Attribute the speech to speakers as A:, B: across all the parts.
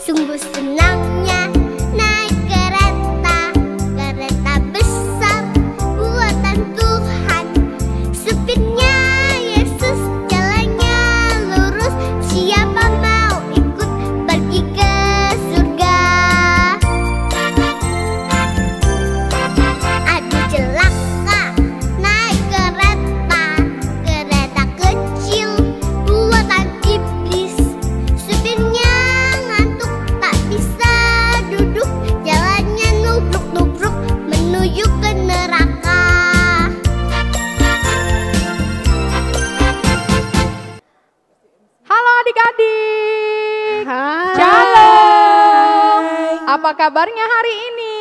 A: Sungguh senangnya naik kereta, kereta besar buatan Tuhan. Supirnya Yesus, jalannya lurus. Siapa mau ikut pergi ke surga? Aduh celaka naik kereta, kereta kecil buatan iblis. Supirnya ngantuk tak bisa duduk, jalannya nubruk-nubruk menuju ke neraka.
B: Halo adik-adik.
C: Hai.
B: Shalom. Apa kabarnya hari ini?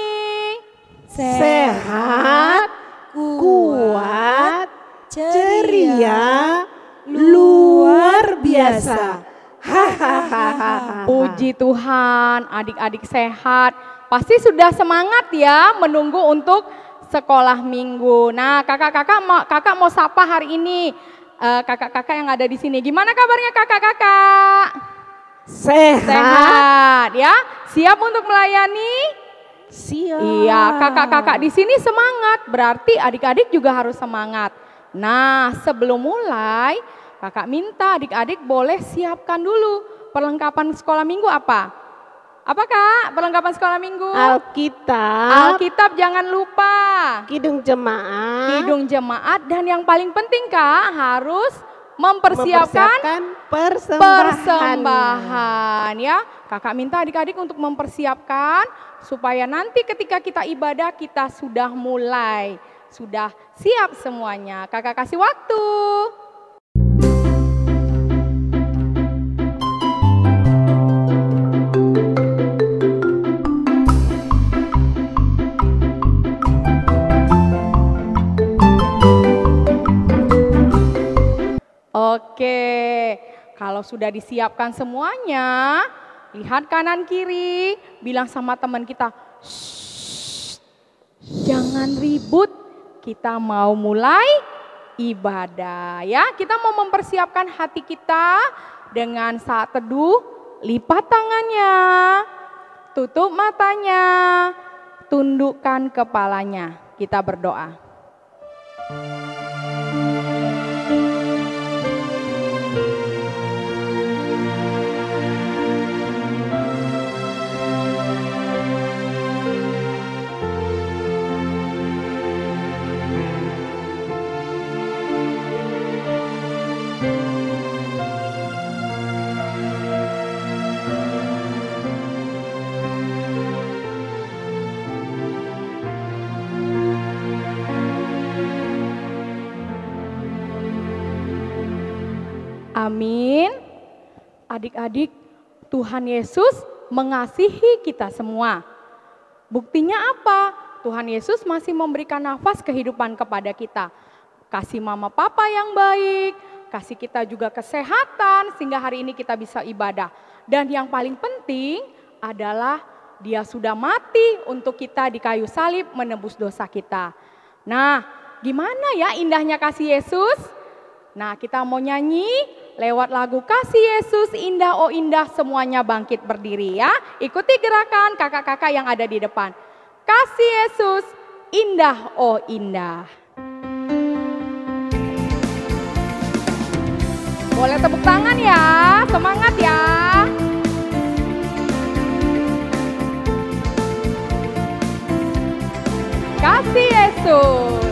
C: Sehat, kuat, ceria, luar biasa. Hahaha.
B: Puji Tuhan, adik-adik sehat. Pasti sudah semangat ya menunggu untuk sekolah minggu. Nah, kakak mau sapa hari ini. Kakak-kakak yang ada di sini. Gimana kabarnya kakak-kakak? Sehat ya? Siap untuk melayani?
C: Siap.
B: Iya, kakak-kakak di sini semangat. Berarti adik-adik juga harus semangat. Nah, sebelum mulai, kakak minta adik-adik boleh siapkan dulu perlengkapan sekolah minggu apa? Apa kak? Perlengkapan sekolah minggu?
C: Alkitab,
B: Alkitab jangan lupa.
C: Kidung Jemaat,
B: Kidung jemaat dan yang paling penting kak harus mempersiapkan persembahan ya. Kakak minta adik-adik untuk mempersiapkan supaya nanti ketika kita ibadah kita sudah mulai, sudah siap semuanya. Kakak kasih waktu. Oke, kalau sudah disiapkan semuanya, lihat kanan kiri, bilang sama teman kita, "Shh, jangan ribut, kita mau mulai ibadah ya." Kita mau mempersiapkan hati kita dengan saat teduh, lipat tangannya, tutup matanya, tundukkan kepalanya. Kita berdoa. Amin. Adik-adik, Tuhan Yesus mengasihi kita semua. Buktinya apa? Tuhan Yesus masih memberikan nafas kehidupan kepada kita. Kasih mama papa yang baik, kasih kita juga kesehatan sehingga hari ini kita bisa ibadah. Dan yang paling penting adalah Dia sudah mati untuk kita di kayu salib menebus dosa kita. Nah, gimana ya indahnya kasih Yesus? Nah, kita mau nyanyi lewat lagu Kasih Yesus Indah Oh Indah, semuanya bangkit berdiri ya. Ikuti gerakan kakak-kakak yang ada di depan. Kasih Yesus Indah Oh Indah. Boleh tepuk tangan ya, semangat ya. Kasih Yesus.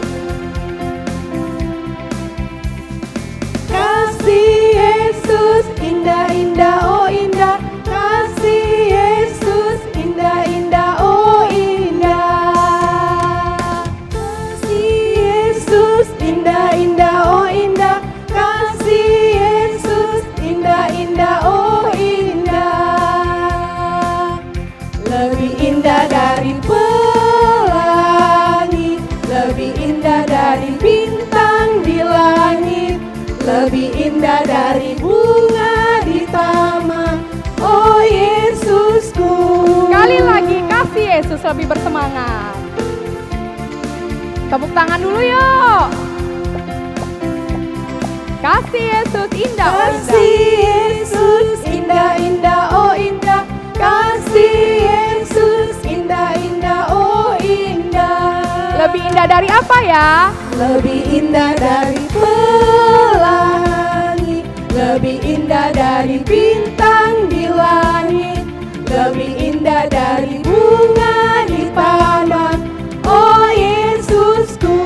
C: Kasih Yesus indah-indah oh indah, kasih Yesus indah-indah oh indah, kasih Yesus indah-indah oh indah, kasih Yesus indah-indah oh indah, lebih indah dari pelangi, lebih indah dari bintang di langit, lebih indah dari bunga di taman, oh Yesusku.
B: Sekali lagi kasih Yesus lebih bersemangat. Tepuk tangan dulu yuk. Kasih Yesus indah, oh indah.
C: Kasih Yesus indah-indah, oh indah.
B: Lebih indah dari apa ya?
C: Lebih indah dari pelangi, lebih indah dari bintang di langit, lebih indah dari bunga di taman, oh Yesusku.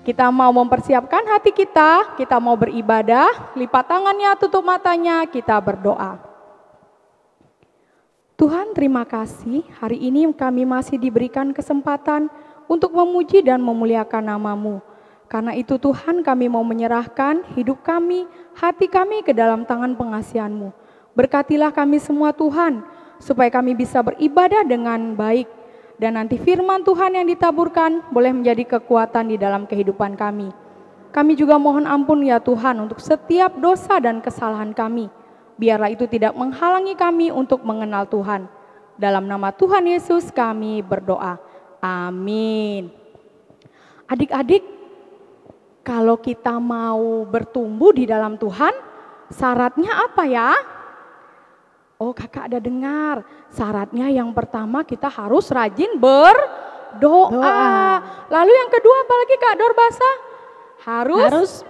B: Kita mau mempersiapkan hati kita mau beribadah, lipat tangannya, tutup matanya, kita berdoa. Tuhan, terima kasih hari ini kami masih diberikan kesempatan untuk memuji dan memuliakan nama-Mu. Karena itu Tuhan, kami mau menyerahkan hidup kami, hati kami ke dalam tangan pengasihan-Mu. Berkatilah kami semua Tuhan, supaya kami bisa beribadah dengan baik. Dan nanti firman Tuhan yang ditaburkan boleh menjadi kekuatan di dalam kehidupan kami. Kami juga mohon ampun ya Tuhan untuk setiap dosa dan kesalahan kami. Biarlah itu tidak menghalangi kami untuk mengenal Tuhan. Dalam nama Tuhan Yesus kami berdoa. Amin. Adik-adik, kalau kita mau bertumbuh di dalam Tuhan, syaratnya apa ya? Oh, kakak ada dengar. Syaratnya yang pertama kita harus rajin berdoa. Lalu yang kedua apa lagi Kak Dorbasa? Harus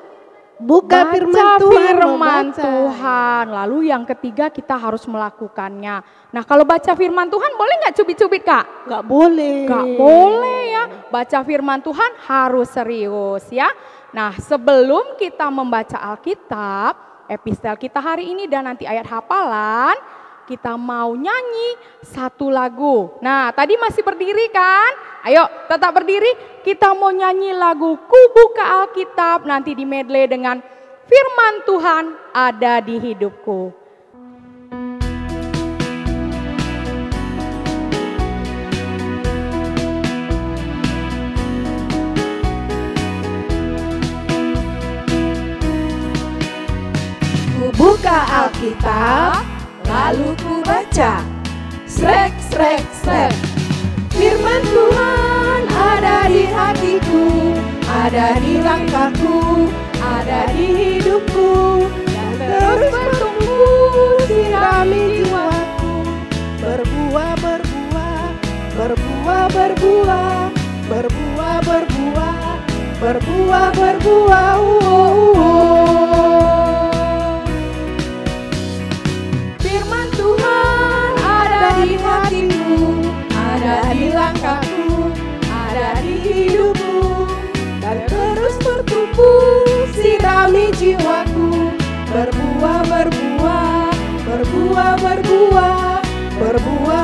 C: buka firman
B: Tuhan. Lalu yang ketiga kita harus melakukannya. Nah, kalau baca firman Tuhan boleh nggak cubit-cubit Kak?
C: Nggak boleh.
B: Nggak boleh ya. Baca firman Tuhan harus serius ya. Nah, sebelum kita membaca Alkitab, epistel kita hari ini dan nanti ayat hafalan, kita mau nyanyi satu lagu. Nah, tadi masih berdiri kan? Ayo tetap berdiri, kita mau nyanyi lagu Ku Buka Alkitab, nanti di medley dengan firman Tuhan ada di hidupku.
C: Ku buka Alkitab, lalu ku baca, srek srek srek. Firman Tuhan ada di hatiku, ada di langkahku, ada di hidupku, dan terus bertumbuh sirami jiwaku. Berbuah, berbuah, berbuah, berbuah, berbuah, berbuah, berbuah, berbuah, Firman Tuhan ada di hatiku, ada di langkahku, ada di hidupku, dan terus bertumbuh sirami jiwaku. Berbuah, berbuah, berbuah, berbuah, berbuah,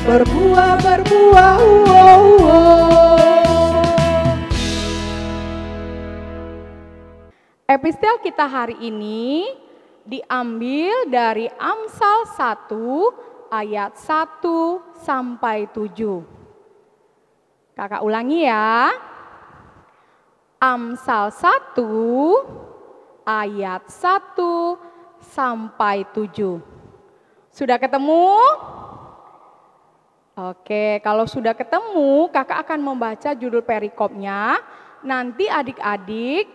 C: berbuah, berbuah, berbuah,
B: Epistel kita hari ini diambil dari Amsal 1 ayat 1 sampai 7. Kakak ulangi ya. Amsal 1 ayat 1 sampai 7. Sudah ketemu? Oke, kalau sudah ketemu, kakak akan membaca judul perikopnya. Nanti adik-adik,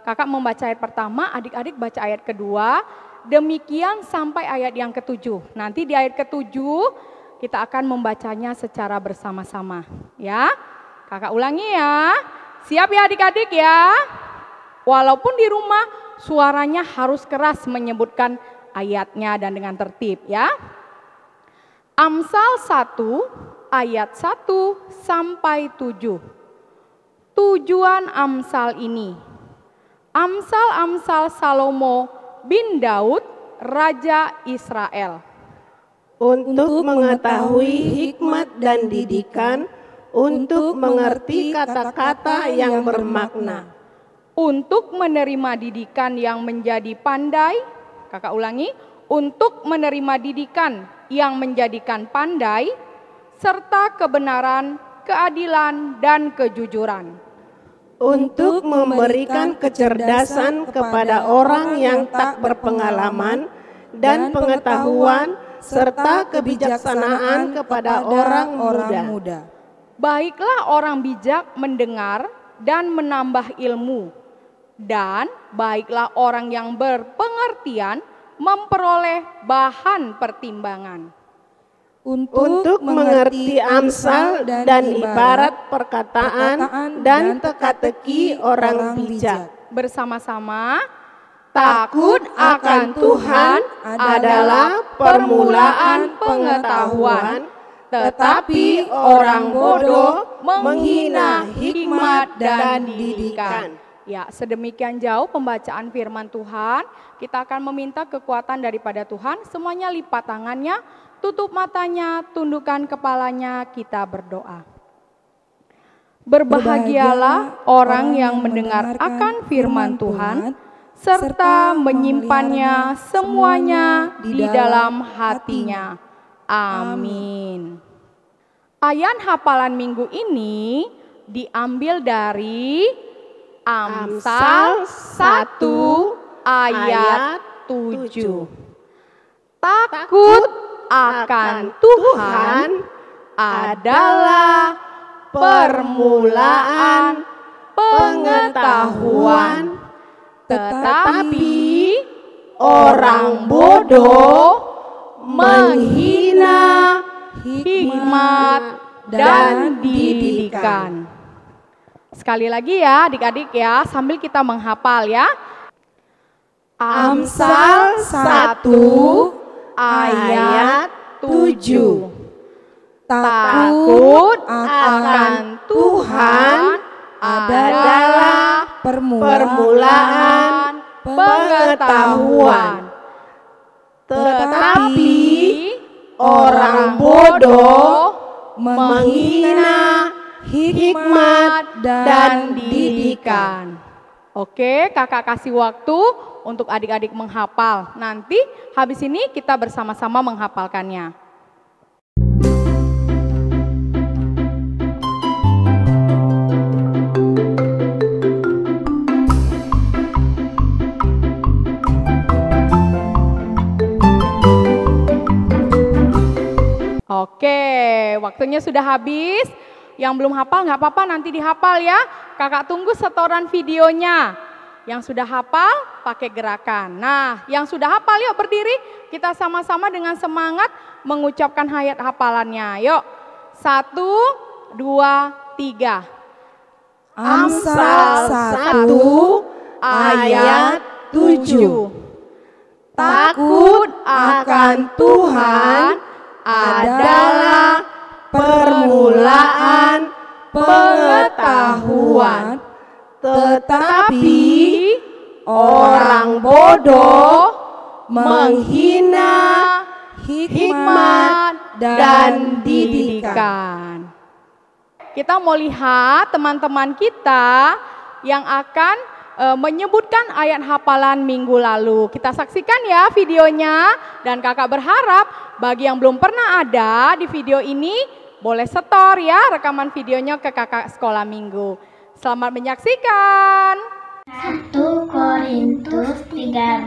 B: kakak membaca ayat pertama, adik-adik baca ayat kedua, demikian sampai ayat yang ketujuh. Nanti di ayat ketujuh kita akan membacanya secara bersama-sama, ya. Kakak ulangi ya, siap ya adik-adik ya. Walaupun di rumah suaranya harus keras menyebutkan ayatnya dan dengan tertib ya. Amsal 1 ayat 1 sampai 7. Tujuan Amsal ini, Amsal-amsal Salomo bin Daud, Raja Israel.
C: Untuk mengetahui hikmat dan didikan, untuk mengerti kata-kata yang bermakna.
B: Untuk menerima didikan yang menjadi pandai, kakak ulangi, untuk menerima didikan yang menjadikan pandai, serta kebenaran, keadilan, dan kejujuran.
C: Untuk memberikan kecerdasan kepada orang yang tak berpengalaman dan pengetahuan serta kebijaksanaan kepada orang muda.
B: Baiklah orang bijak mendengar dan menambah ilmu, dan baiklah orang yang berpengertian memperoleh bahan pertimbangan.
C: untuk mengerti amsal dan ibarat perkataan dan teka-teki orang bijak.
B: Bersama-sama, takut akan Tuhan adalah permulaan pengetahuan, tetapi orang bodoh menghina hikmat dan didikan. Ya, sedemikian jauh pembacaan firman Tuhan. Kita akan meminta kekuatan daripada Tuhan. Semuanya lipat tangannya, tutup matanya, tundukkan kepalanya, kita berdoa. Berbahagialah orang yang mendengar akan firman Tuhan, serta menyimpannya semuanya di dalam hatinya. Amin. Ayat hafalan minggu ini diambil dari Amsal 1 ayat 7. Takut akan Tuhan adalah permulaan pengetahuan, tetapi orang bodoh menghina hikmat dan didikan. Sekali lagi ya adik-adik ya, sambil kita menghafal ya. Amsal 1 ayat 7. Takut akan Tuhan adalah permulaan pengetahuan, tetapi orang bodoh menghina hikmat dan didikan. Oke, kakak kasih waktu untuk adik-adik menghafal. Nanti habis ini kita bersama-sama menghafalkannya. Oke, waktunya sudah habis. Yang belum hafal nggak apa-apa, nanti dihafal ya. Kakak tunggu setoran videonya. Yang sudah hafal pakai gerakan. Nah, yang sudah hafal yuk berdiri. Kita sama-sama dengan semangat mengucapkan ayat hafalannya. Yuk, 1, 2, 3.
C: Amsal 1 ayat 7. Takut akan Tuhan adalah permulaan pengetahuan, tetapi orang bodoh menghina hikmat dan didikan.
B: Kita mau lihat teman-teman kita yang akan menyebutkan ayat hafalan minggu lalu. Kita saksikan ya videonya, dan kakak berharap bagi yang belum pernah ada di video ini boleh setor ya rekaman videonya ke kakak sekolah minggu. Selamat menyaksikan.
A: 1 Korintus 13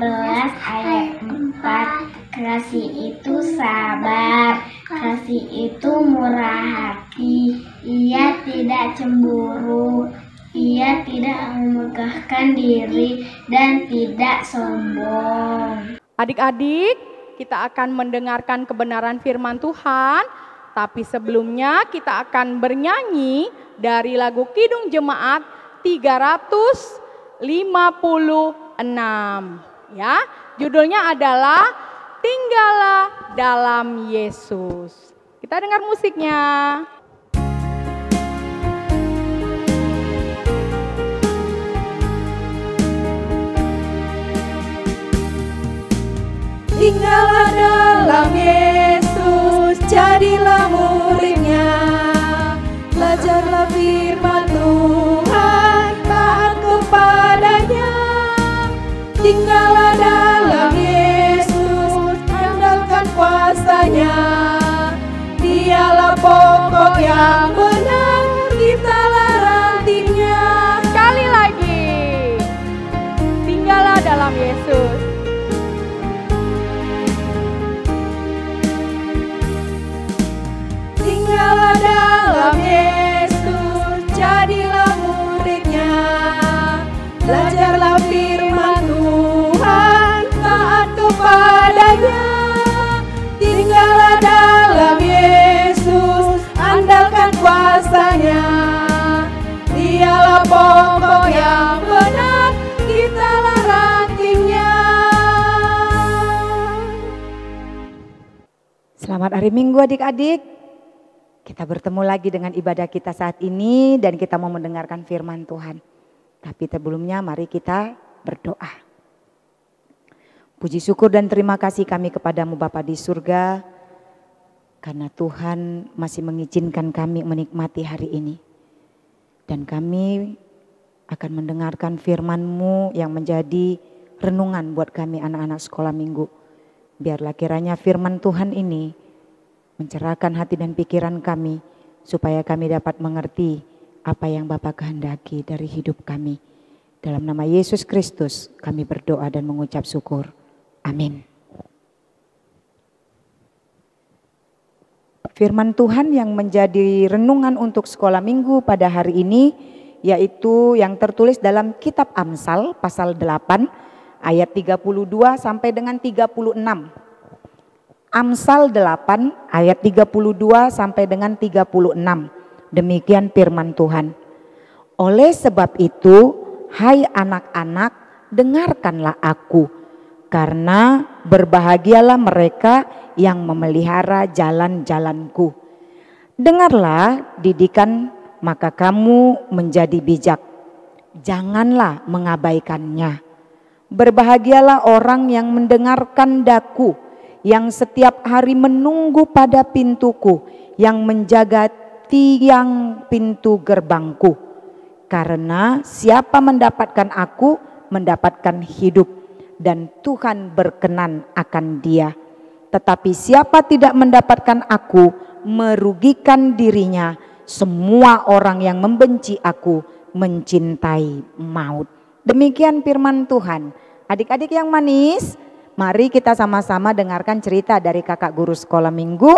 A: ayat 4. Kasih itu sabar, kasih itu murah hati, ia tidak cemburu, ia tidak memegahkan diri dan tidak sombong.
B: Adik-adik, kita akan mendengarkan kebenaran firman Tuhan, tapi sebelumnya kita akan bernyanyi dari lagu Kidung Jemaat 356 ya. Judulnya adalah Tinggallah dalam Yesus. Kita dengar musiknya.
C: Tinggallah dalam Yesus, jadilah muridnya. Belajarlah firman Tuhan, taat kepadanya. Tinggallah dalam Yesus, andalkan kuasanya. Dialah pokok yang benar, kitalah rantingnya.
B: Sekali lagi, tinggallah dalam Yesus.
C: Tinggallah dalam Yesus, jadilah muridnya. Belajarlah firman Tuhan, taat kepadanya. Tinggallah dalam Yesus,
D: Selamat hari Minggu adik-adik. Kita bertemu lagi dengan ibadah kita saat ini dan kita mau mendengarkan firman Tuhan. Tapi sebelumnya mari kita berdoa. Puji syukur dan terima kasih kami kepadamu Bapa di surga. Karena Tuhan masih mengizinkan kami menikmati hari ini. Dan kami akan mendengarkan firman-Mu yang menjadi renungan buat kami anak-anak sekolah minggu. Biarlah kiranya firman Tuhan ini mencerahkan hati dan pikiran kami supaya kami dapat mengerti apa yang Bapa kehendaki dari hidup kami. Dalam nama Yesus Kristus kami berdoa dan mengucap syukur. Amin. Firman Tuhan yang menjadi renungan untuk sekolah minggu pada hari ini yaitu yang tertulis dalam kitab Amsal pasal 8 ayat 32 sampai dengan 36. Amsal 8 ayat 32 sampai dengan 36. Demikian firman Tuhan. Oleh sebab itu, hai anak-anak, dengarkanlah aku. Karena berbahagialah mereka yang memelihara jalan-jalanku. Dengarlah didikan, maka kamu menjadi bijak. Janganlah mengabaikannya. Berbahagialah orang yang mendengarkan daku, yang setiap hari menunggu pada pintuku, yang menjaga tiang pintu gerbangku. Karena siapa mendapatkan aku, mendapatkan hidup, dan Tuhan berkenan akan dia. Tetapi siapa tidak mendapatkan aku, merugikan dirinya. Semua orang yang membenci aku, mencintai maut. Demikian firman Tuhan. Adik-adik yang manis, mari kita sama-sama dengarkan cerita dari kakak guru sekolah minggu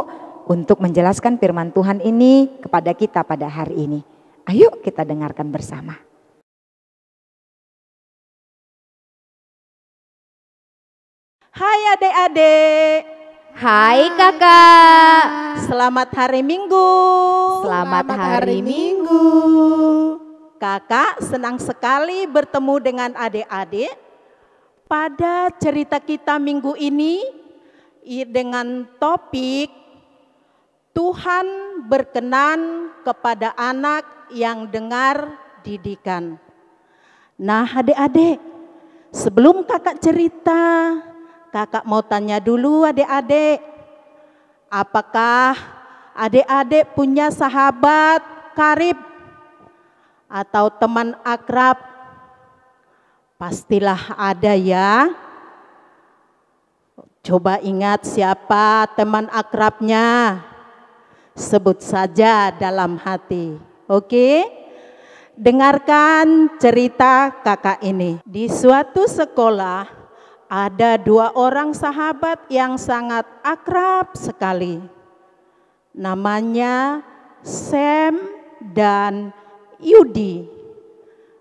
D: untuk menjelaskan firman Tuhan ini kepada kita pada hari ini. Ayo kita dengarkan bersama.
C: Hai adik-adik.
E: Hai kakak.
C: Selamat hari Minggu.
E: Selamat hari Minggu.
C: Kakak senang sekali bertemu dengan adik-adik pada cerita kita minggu ini dengan topik Tuhan berkenan kepada anak yang dengar didikan. Nah adik-adik, sebelum kakak cerita, kakak mau tanya dulu adik-adik. Apakah adik-adik punya sahabat karib atau teman akrab? Pastilah ada ya. Coba ingat siapa teman akrabnya. Sebut saja dalam hati. Oke? Dengarkan cerita kakak ini. Di suatu sekolah ada dua orang sahabat yang sangat akrab sekali. Namanya Sam dan Yudi.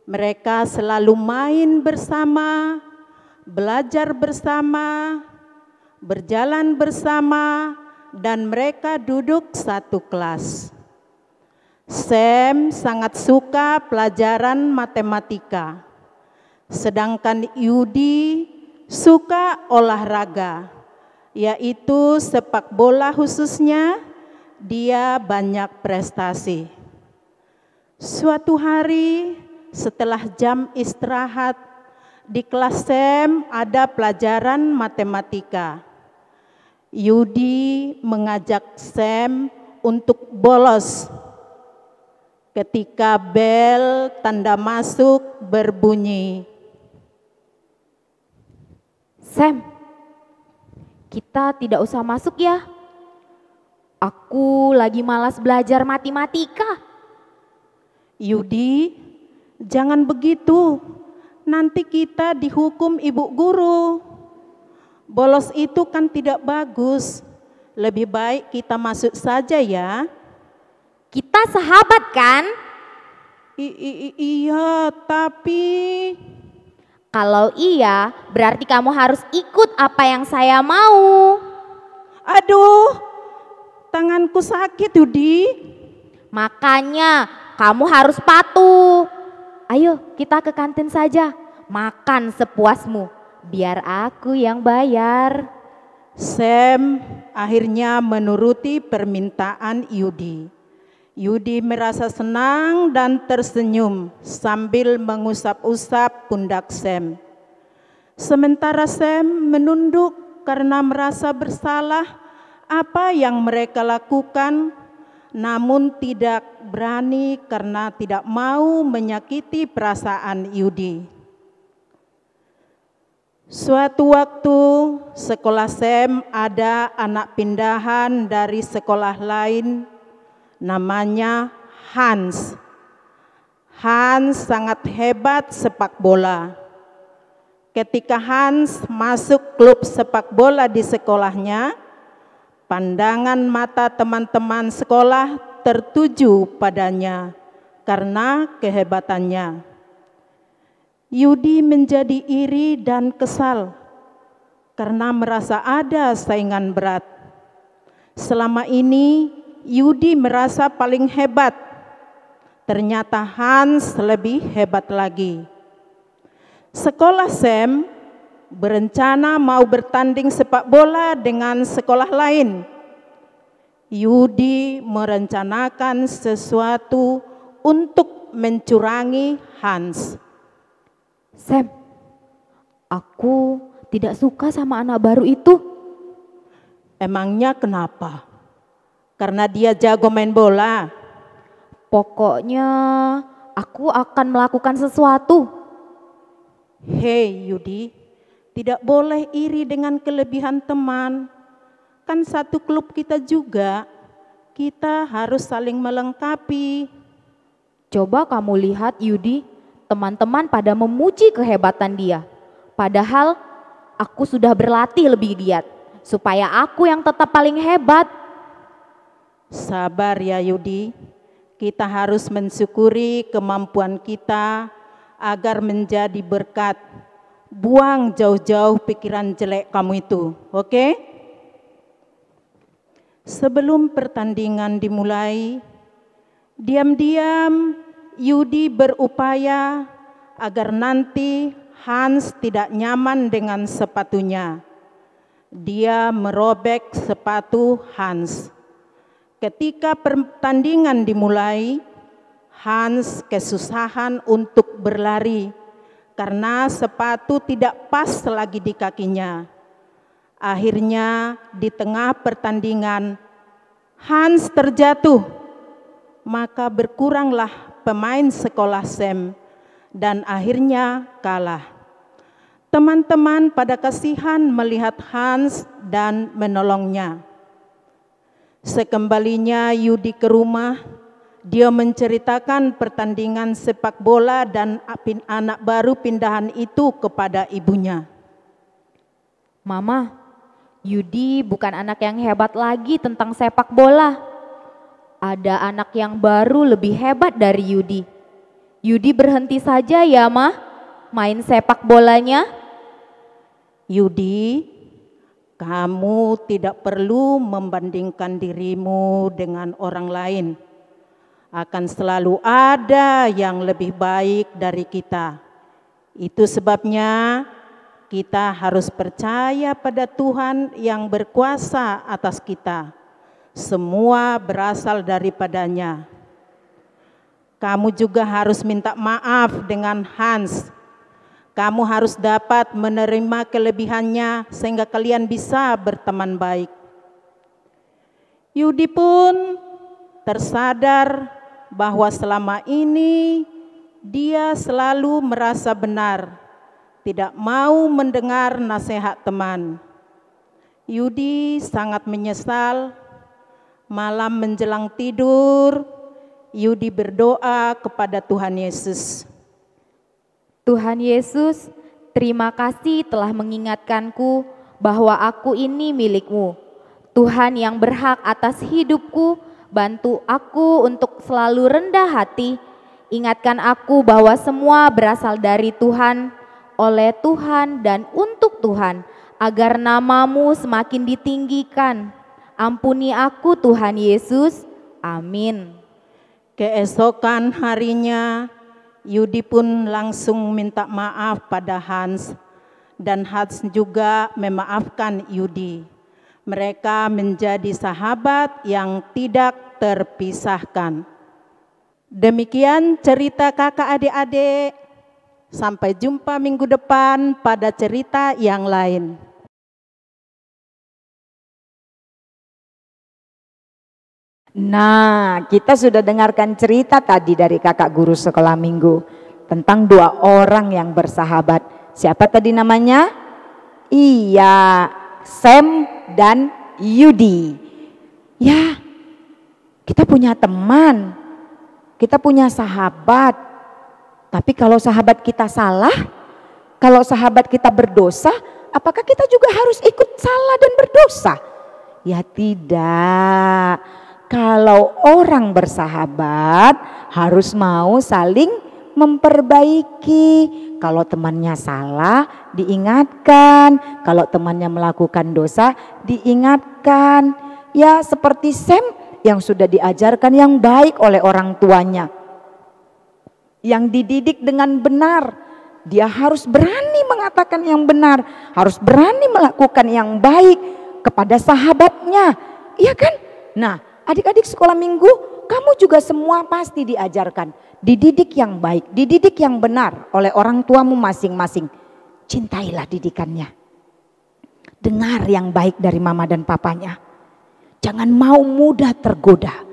C: Mereka selalu main bersama, belajar bersama, berjalan bersama, dan mereka duduk satu kelas. Sam sangat suka pelajaran matematika, sedangkan Yudi suka olahraga, yaitu sepak bola khususnya. Dia banyak prestasi. Suatu hari setelah jam istirahat di kelas Sam ada pelajaran matematika. Yudi mengajak Sam untuk bolos ketika bel tanda masuk berbunyi.
E: Sam, kita tidak usah masuk ya. Aku lagi malas belajar matematika.
C: Yudi, jangan begitu. Nanti kita dihukum ibu guru. Bolos itu kan tidak bagus. Lebih baik kita masuk saja ya.
E: Kita sahabat kan?
C: Iya, tapi...
E: Kalau iya, berarti kamu harus ikut apa yang saya mau.
C: Aduh, tanganku sakit Yudi.
E: Makanya kamu harus patuh. Ayo kita ke kantin saja. Makan sepuasmu. Biar aku yang bayar.
C: Sam akhirnya menuruti permintaan Yudi. Yudi merasa senang dan tersenyum sambil mengusap-usap pundak Sam. Sementara Sam menunduk karena merasa bersalah apa yang mereka lakukan, namun tidak berani karena tidak mau menyakiti perasaan Yudi. Suatu waktu sekolah Sam ada anak pindahan dari sekolah lain namanya Hans. Hans sangat hebat sepak bola. Ketika Hans masuk klub sepak bola di sekolahnya, pandangan mata teman-teman sekolah tertuju padanya karena kehebatannya. Yudi menjadi iri dan kesal karena merasa ada saingan berat. Selama ini Yudi merasa paling hebat, ternyata Hans lebih hebat lagi. Sekolah Sam berencana mau bertanding sepak bola dengan sekolah lain. Yudi merencanakan sesuatu untuk mencurangi Hans.
E: Sam, aku tidak suka sama anak baru itu.
C: Emangnya kenapa? Karena dia jago main bola.
E: Pokoknya aku akan melakukan sesuatu.
C: Hei Yudi, tidak boleh iri dengan kelebihan teman. Kan satu klub kita juga. Kita harus saling melengkapi.
E: Coba kamu lihat Yudi, teman-teman pada memuji kehebatan dia. Padahal aku sudah berlatih lebih giat supaya aku yang tetap paling hebat.
C: Sabar ya Yudi, kita harus mensyukuri kemampuan kita agar menjadi berkat. Buang jauh-jauh pikiran jelek kamu itu, oke? Sebelum pertandingan dimulai, diam-diam Yudi berupaya agar nanti Hans tidak nyaman dengan sepatunya. Dia merobek sepatu Hans. Ketika pertandingan dimulai, Hans kesusahan untuk berlari karena sepatu tidak pas lagi di kakinya. Akhirnya di tengah pertandingan, Hans terjatuh, maka berkuranglah pemain sekolah Sam dan akhirnya kalah. Teman-teman pada kasihan melihat Hans dan menolongnya. Sekembalinya Yudi ke rumah, dia menceritakan pertandingan sepak bola dan anak baru pindahan itu kepada ibunya.
E: Mama, Yudi bukan anak yang hebat lagi tentang sepak bola. Ada anak yang baru lebih hebat dari Yudi. Yudi berhenti saja ya Ma, main sepak bolanya.
C: Yudi, kamu tidak perlu membandingkan dirimu dengan orang lain. Akan selalu ada yang lebih baik dari kita. Itu sebabnya kita harus percaya pada Tuhan yang berkuasa atas kita. Semua berasal daripadanya. Kamu juga harus minta maaf dengan Hans. Kamu harus dapat menerima kelebihannya sehingga kalian bisa berteman baik. Yudi pun tersadar bahwa selama ini dia selalu merasa benar, tidak mau mendengar nasihat teman. Yudi sangat menyesal. Malam menjelang tidur, Yudi berdoa kepada Tuhan Yesus.
E: Tuhan Yesus, terima kasih telah mengingatkanku bahwa aku ini milik-Mu. Tuhan yang berhak atas hidupku, bantu aku untuk selalu rendah hati. Ingatkan aku bahwa semua berasal dari Tuhan, oleh Tuhan dan untuk Tuhan, agar nama-Mu semakin ditinggikan. Ampuni aku Tuhan Yesus, amin.
C: Keesokan harinya, Yudi pun langsung minta maaf pada Hans, dan Hans juga memaafkan Yudi. Mereka menjadi sahabat yang tidak terpisahkan. Demikian cerita kakak adik-adik. Sampai jumpa minggu depan pada cerita yang lain.
D: Nah, kita sudah dengarkan cerita tadi dari kakak guru sekolah minggu tentang dua orang yang bersahabat. Siapa tadi namanya? Iya, Sam dan Yudi. Ya, kita punya teman, kita punya sahabat. Tapi kalau sahabat kita salah, kalau sahabat kita berdosa, apakah kita juga harus ikut salah dan berdosa? Ya tidak. Kalau orang bersahabat harus mau saling memperbaiki. Kalau temannya salah diingatkan, kalau temannya melakukan dosa diingatkan. Ya seperti Sam yang sudah diajarkan yang baik oleh orang tuanya, yang dididik dengan benar. Dia harus berani mengatakan yang benar, harus berani melakukan yang baik kepada sahabatnya. Iya kan? Nah, adik-adik sekolah minggu, kamu juga semua pasti diajarkan, dididik yang baik, dididik yang benar oleh orang tuamu masing-masing. Cintailah didikannya. Dengar yang baik dari mama dan papanya. Jangan mau mudah tergoda,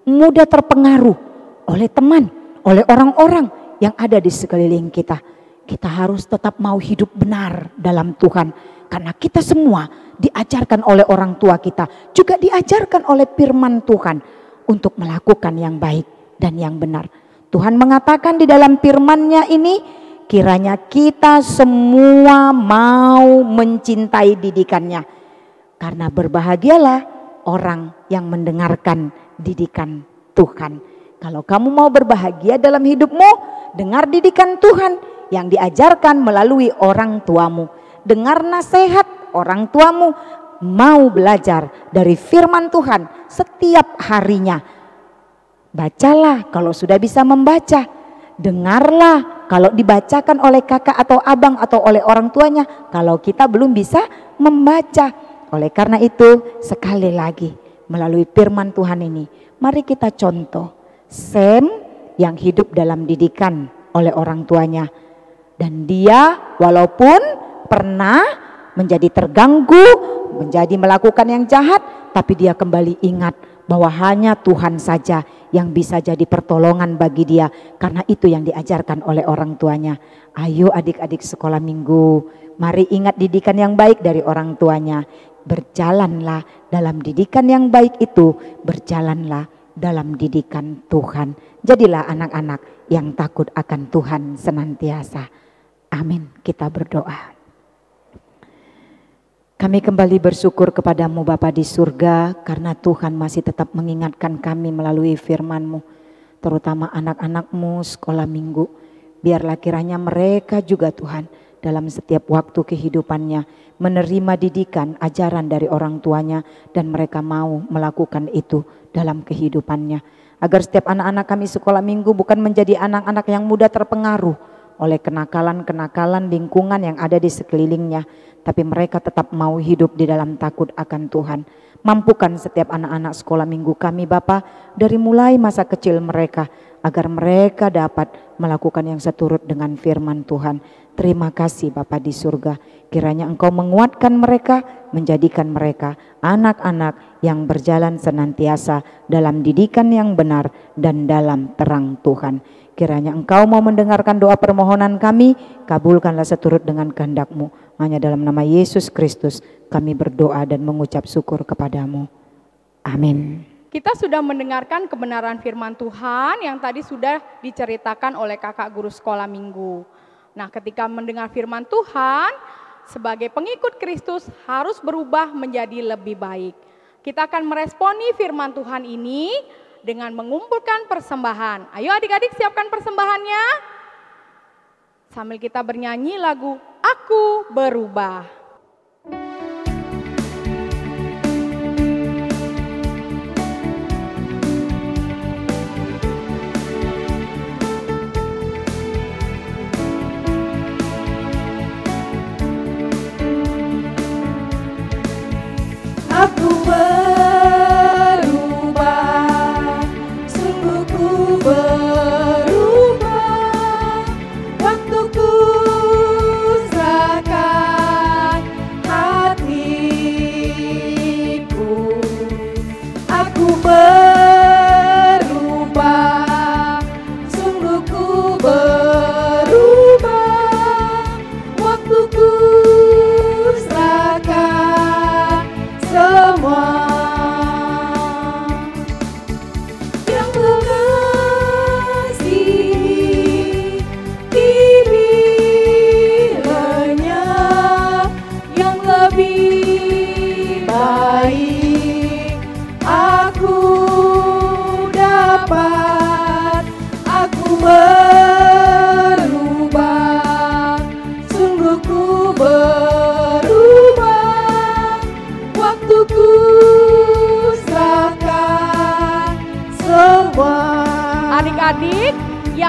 D: mudah terpengaruh oleh teman, oleh orang-orang yang ada di sekeliling kita. Kita harus tetap mau hidup benar dalam Tuhan. Karena kita semua diajarkan oleh orang tua kita, juga diajarkan oleh firman Tuhan untuk melakukan yang baik dan yang benar. Tuhan mengatakan di dalam firman-Nya ini, kiranya kita semua mau mencintai didikannya. Karena berbahagialah orang yang mendengarkan didikan Tuhan. Kalau kamu mau berbahagia dalam hidupmu, dengar didikan Tuhan yang diajarkan melalui orang tuamu. Dengar nasihat orang tuamu, mau belajar dari firman Tuhan setiap harinya. Bacalah kalau sudah bisa membaca. Dengarlah kalau dibacakan oleh kakak atau abang atau oleh orang tuanya kalau kita belum bisa membaca. Oleh karena itu sekali lagi melalui firman Tuhan ini, mari kita contoh Sam yang hidup dalam didikan oleh orang tuanya. Dan dia walaupun pernah menjadi terganggu, menjadi melakukan yang jahat, tapi dia kembali ingat bahwa hanya Tuhan saja yang bisa jadi pertolongan bagi dia, karena itu yang diajarkan oleh orang tuanya. Ayo adik-adik sekolah minggu, mari ingat didikan yang baik dari orang tuanya. Berjalanlah dalam didikan yang baik itu, berjalanlah dalam didikan Tuhan. Jadilah anak-anak yang takut akan Tuhan senantiasa. Amin. Kita berdoa. Kami kembali bersyukur kepadamu Bapa di surga, karena Tuhan masih tetap mengingatkan kami melalui firman-Mu, terutama anak-anak-Mu sekolah minggu. Biarlah kiranya mereka juga Tuhan dalam setiap waktu kehidupannya menerima didikan, ajaran dari orang tuanya, dan mereka mau melakukan itu dalam kehidupannya. Agar setiap anak-anak kami sekolah minggu bukan menjadi anak-anak yang mudah terpengaruh oleh kenakalan-kenakalan lingkungan yang ada di sekelilingnya, tapi mereka tetap mau hidup di dalam takut akan Tuhan. Mampukan setiap anak-anak sekolah minggu kami Bapa dari mulai masa kecil mereka, agar mereka dapat melakukan yang seturut dengan firman Tuhan. Terima kasih Bapa di surga, kiranya Engkau menguatkan mereka, menjadikan mereka anak-anak yang berjalan senantiasa dalam didikan yang benar dan dalam terang Tuhan. Kiranya Engkau mau mendengarkan doa permohonan kami, kabulkanlah seturut dengan kehendak-Mu. Hanya dalam nama Yesus Kristus kami berdoa dan mengucap syukur kepadamu. Amin.
B: Kita sudah mendengarkan kebenaran firman Tuhan yang tadi sudah diceritakan oleh kakak guru sekolah minggu. Nah, ketika mendengar firman Tuhan, sebagai pengikut Kristus harus berubah menjadi lebih baik. Kita akan meresponi firman Tuhan ini dengan mengumpulkan persembahan. Ayo adik-adik siapkan persembahannya. Sambil kita bernyanyi lagu Aku Berubah.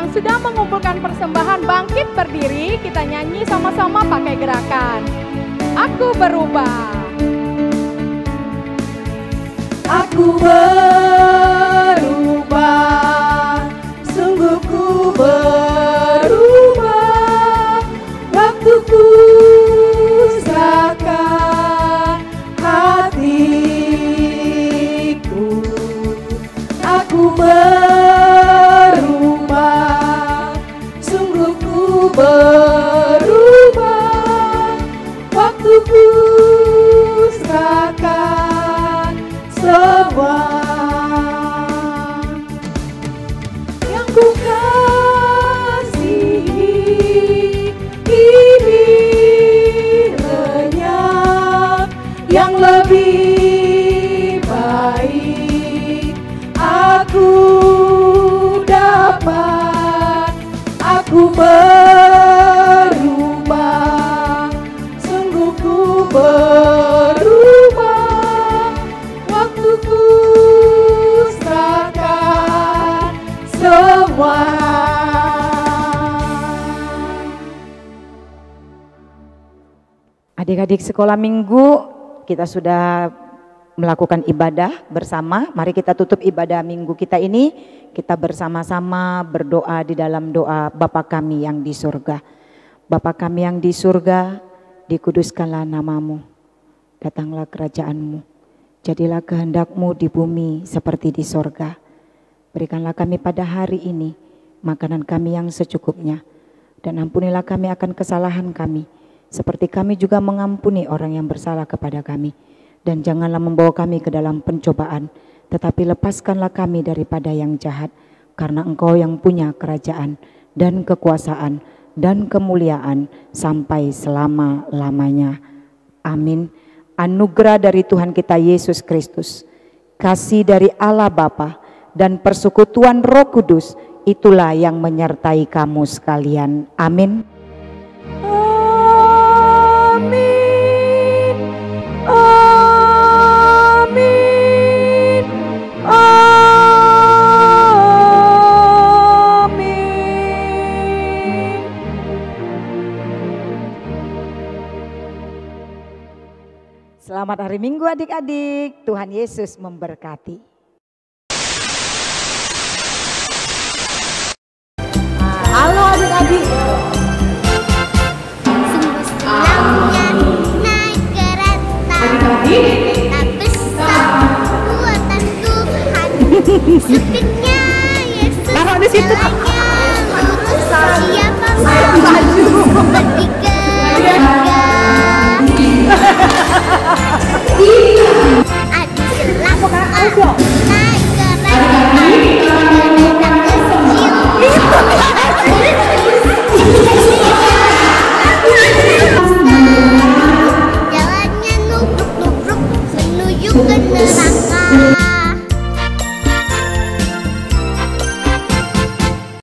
B: yang sudah mengumpulkan persembahan bangkit berdiri, kita nyanyi sama-sama pakai gerakan. Aku berubah.
C: Aku berubah, sungguh ku berubah, waktuku serahkan hatiku. Aku berubah, sungguh ku berubah, waktuku serahkan semua yang ku kasihi. Ini lenyap yang lebih baik aku dapat. Aku berubah, sungguh ku berubah, waktuku serahkan semua.
D: Adik-adik sekolah minggu, kita sudah melakukan ibadah bersama. Mari kita tutup ibadah minggu kita ini, kita bersama-sama berdoa di dalam doa Bapa kami yang di surga. Bapa kami yang di surga, dikuduskanlah namamu, datanglah kerajaanmu, jadilah kehendakmu di bumi seperti di surga. Berikanlah kami pada hari ini makanan kami yang secukupnya, dan ampunilah kami akan kesalahan kami, seperti kami juga mengampuni orang yang bersalah kepada kami. Dan janganlah membawa kami ke dalam pencobaan, tetapi lepaskanlah kami daripada yang jahat, karena Engkau yang punya kerajaan dan kekuasaan dan kemuliaan sampai selama-lamanya. Amin. Anugerah dari Tuhan kita Yesus Kristus, kasih dari Allah Bapa, dan persekutuan Roh Kudus, itulah yang menyertai kamu sekalian. Amin. Selamat hari Minggu adik-adik, Tuhan Yesus memberkati.
C: Halo adik-adik.
A: Sungguh silangnya naik kereta, kereta besar buatan Tuhan. Supirnya Yesus, jalannya lurus, siapa mau